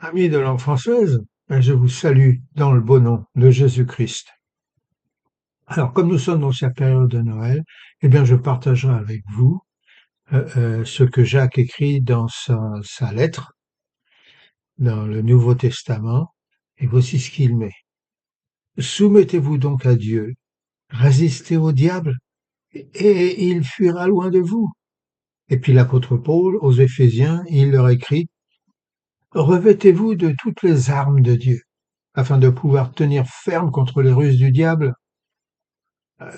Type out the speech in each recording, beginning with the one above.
Amis de langue française, je vous salue dans le beau nom de Jésus-Christ. Alors, comme nous sommes dans cette période de Noël, je partagerai avec vous ce que Jacques écrit dans sa lettre, dans le Nouveau Testament, et voici ce qu'il met. Soumettez-vous donc à Dieu, résistez au diable, et il fuira loin de vous. Et puis l'apôtre Paul, aux Éphésiens, il leur écrit, revêtez-vous de toutes les armes de Dieu, afin de pouvoir tenir ferme contre les ruses du diable.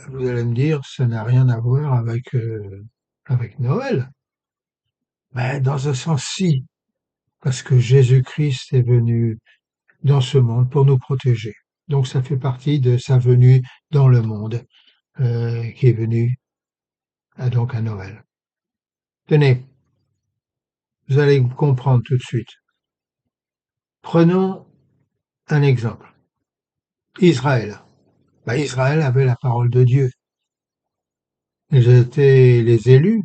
Vous allez me dire, ça n'a rien à voir avec Noël. Mais dans un sens, si, parce que Jésus-Christ est venu dans ce monde pour nous protéger. Donc ça fait partie de sa venue dans le monde, qui est venue donc à Noël. Tenez, vous allez comprendre tout de suite. Prenons un exemple. Israël. Israël avait la parole de Dieu. Ils étaient les élus.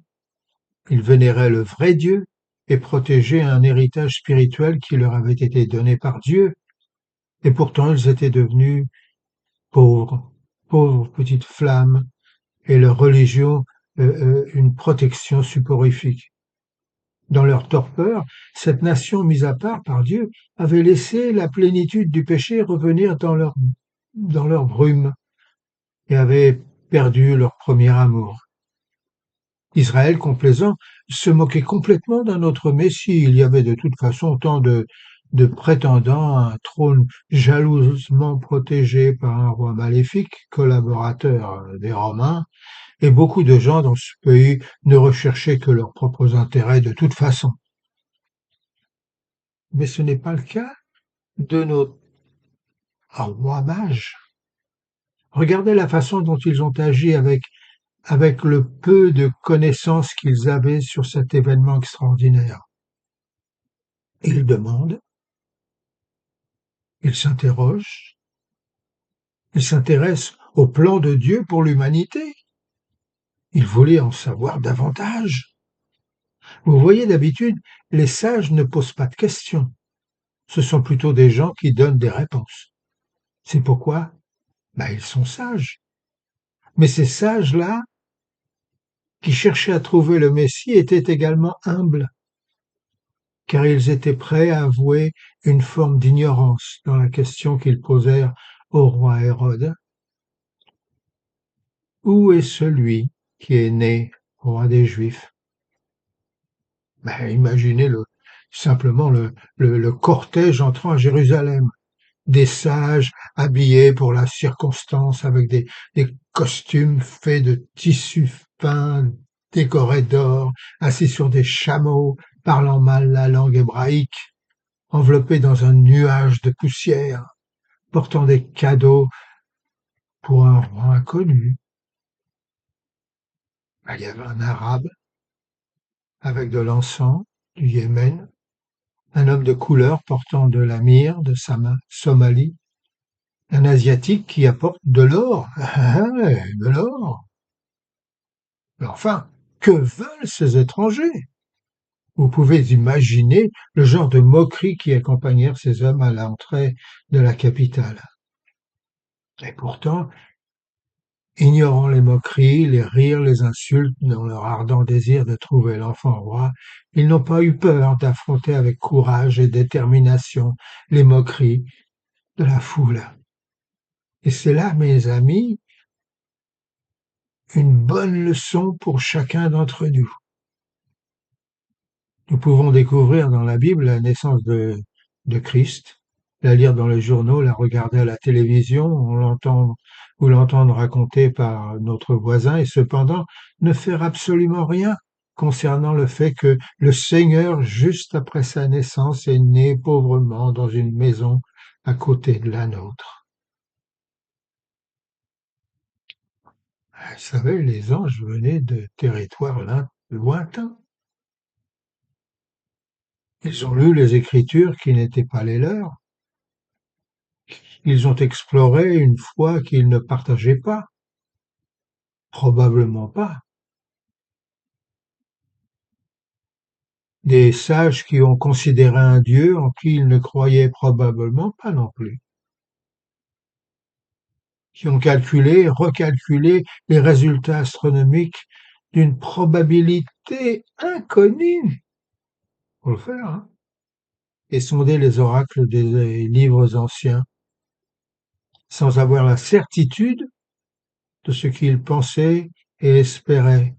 Ils vénéraient le vrai Dieu et protégeaient un héritage spirituel qui leur avait été donné par Dieu. Et pourtant, ils étaient devenus pauvres, pauvres petites flammes, et leur religion une protection soporifique. Dans leur torpeur, cette nation mise à part par Dieu avait laissé la plénitude du péché revenir dans leur brume et avait perdu leur premier amour. Israël, complaisant, se moquait complètement d'un autre Messie. Il y avait de toute façon tant de prétendants à un trône jalousement protégé par un roi maléfique, collaborateur des Romains, et beaucoup de gens dans ce pays ne recherchaient que leurs propres intérêts de toute façon. Mais ce n'est pas le cas de nos rois mages. Regardez la façon dont ils ont agi avec le peu de connaissances qu'ils avaient sur cet événement extraordinaire. Ils demandent, ils s'interrogent, ils s'intéressent au plan de Dieu pour l'humanité. Ils voulaient en savoir davantage. Vous voyez, d'habitude, les sages ne posent pas de questions. Ce sont plutôt des gens qui donnent des réponses. C'est pourquoi ils sont sages. Mais ces sages-là, qui cherchaient à trouver le Messie, étaient également humbles, car ils étaient prêts à avouer une forme d'ignorance dans la question qu'ils posèrent au roi Hérode. Où est celui qui est né roi des Juifs? Imaginez simplement le cortège entrant à Jérusalem, des sages habillés pour la circonstance avec des costumes faits de tissus fins, décorés d'or, assis sur des chameaux, parlant mal la langue hébraïque, enveloppés dans un nuage de poussière, portant des cadeaux pour un roi inconnu. Il y avait un arabe avec de l'encens du Yémen, un homme de couleur portant de la myrrhe de Somalie, un asiatique qui apporte de l'or. De l'or. Mais enfin, que veulent ces étrangers? Vous pouvez imaginer le genre de moqueries qui accompagnèrent ces hommes à l'entrée de la capitale. Et pourtant, ignorant les moqueries, les rires, les insultes, dans leur ardent désir de trouver l'enfant roi, ils n'ont pas eu peur d'affronter avec courage et détermination les moqueries de la foule. Et c'est là, mes amis, une bonne leçon pour chacun d'entre nous. Nous pouvons découvrir dans la Bible la naissance de Christ, la lire dans les journaux, la regarder à la télévision, ou l'entendre raconter par notre voisin, et cependant ne faire absolument rien concernant le fait que le Seigneur, juste après sa naissance, est né pauvrement dans une maison à côté de la nôtre. Vous savez, les anges venaient de territoires lointains. Ils ont lu les Écritures qui n'étaient pas les leurs. Ils ont exploré une foi qu'ils ne partageaient pas. Probablement pas. des sages qui ont considéré un Dieu en qui ils ne croyaient probablement pas non plus, qui ont calculé, recalculé les résultats astronomiques d'une probabilité inconnue. Faut le faire, hein, et sonder les oracles des livres anciens, sans avoir la certitude de ce qu'ils pensaient et espéraient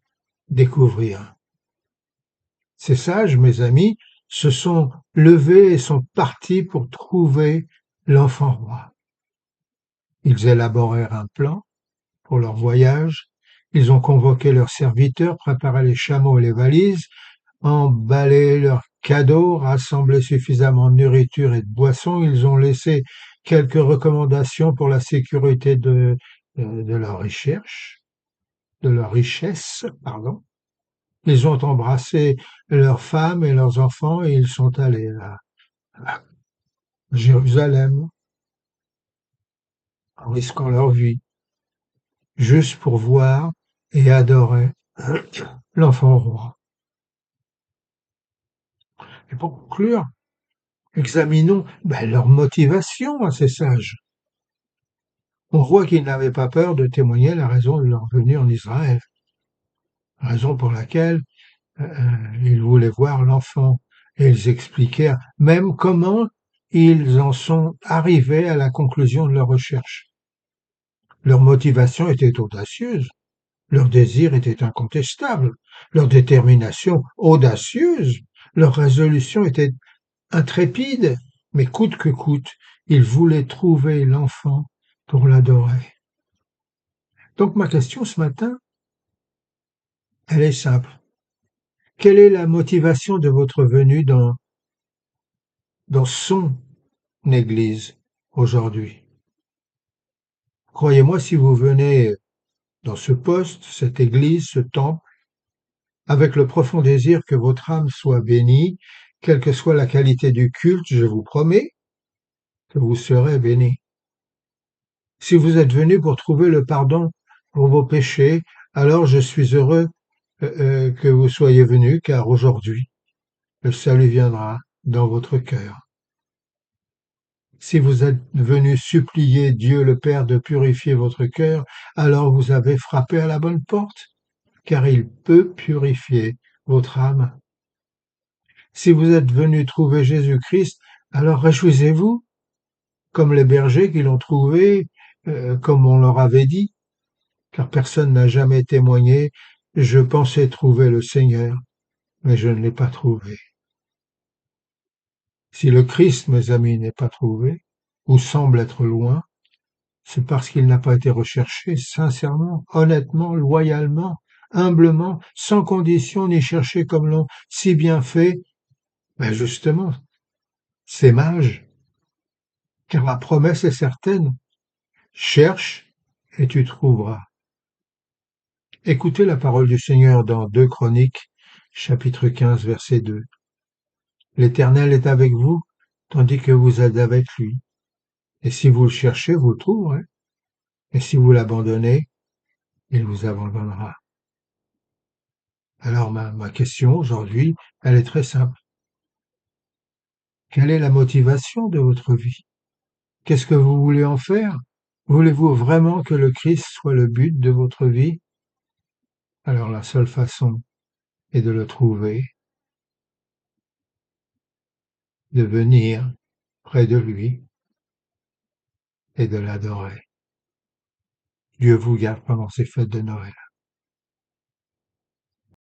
découvrir. Ces sages, mes amis, se sont levés et sont partis pour trouver l'enfant roi. Ils élaborèrent un plan pour leur voyage. Ils ont convoqué leurs serviteurs, préparé les chameaux et les valises, emballé leurs cadeaux, rassemblé suffisamment de nourriture et de boissons. Ils ont laissé quelques recommandations pour la sécurité de leur recherche, de leur richesse, pardon. Ils ont embrassé leurs femmes et leurs enfants et ils sont allés à Jérusalem en risquant leur vie, juste pour voir et adorer l'enfant roi. Et pour conclure, examinons leur motivation à ces sages. On voit qu'ils n'avaient pas peur de témoigner la raison de leur venue en Israël, raison pour laquelle ils voulaient voir l'enfant. Et ils expliquèrent même comment ils en sont arrivés à la conclusion de leur recherche. Leur motivation était audacieuse, leur désir était incontestable, leur détermination audacieuse, leur résolution était intrépide, mais coûte que coûte, ils voulaient trouver l'enfant pour l'adorer. Donc ma question ce matin, elle est simple. Quelle est la motivation de votre venue dans son Église aujourd'hui? Croyez-moi, si vous venez dans ce poste, cette Église, ce temple, avec le profond désir que votre âme soit bénie, quelle que soit la qualité du culte, je vous promets que vous serez bénis. Si vous êtes venu pour trouver le pardon pour vos péchés, alors je suis heureux que vous soyez venu, car aujourd'hui, le salut viendra dans votre cœur. Si vous êtes venu supplier Dieu le Père de purifier votre cœur, alors vous avez frappé à la bonne porte, car il peut purifier votre âme. Si vous êtes venu trouver Jésus-Christ, alors réjouissez-vous, comme les bergers qui l'ont trouvé, comme on leur avait dit, car personne n'a jamais témoigné, je pensais trouver le Seigneur, mais je ne l'ai pas trouvé. Si le Christ, mes amis, n'est pas trouvé, ou semble être loin, c'est parce qu'il n'a pas été recherché sincèrement, honnêtement, loyalement, humblement, sans condition ni cherché comme l'ont si bien fait, justement, ces mages, car la promesse est certaine. Cherche et tu trouveras. Écoutez la parole du Seigneur dans 2 Chroniques, chapitre 15, verset 2. L'Éternel est avec vous, tandis que vous êtes avec lui. Et si vous le cherchez, vous le trouverez. Et si vous l'abandonnez, il vous abandonnera. Alors ma question aujourd'hui, elle est très simple. Quelle est la motivation de votre vie? Qu'est-ce que vous voulez en faire? Voulez-vous vraiment que le Christ soit le but de votre vie? Alors la seule façon est de le trouver, de venir près de lui et de l'adorer. Dieu vous garde pendant ces fêtes de Noël.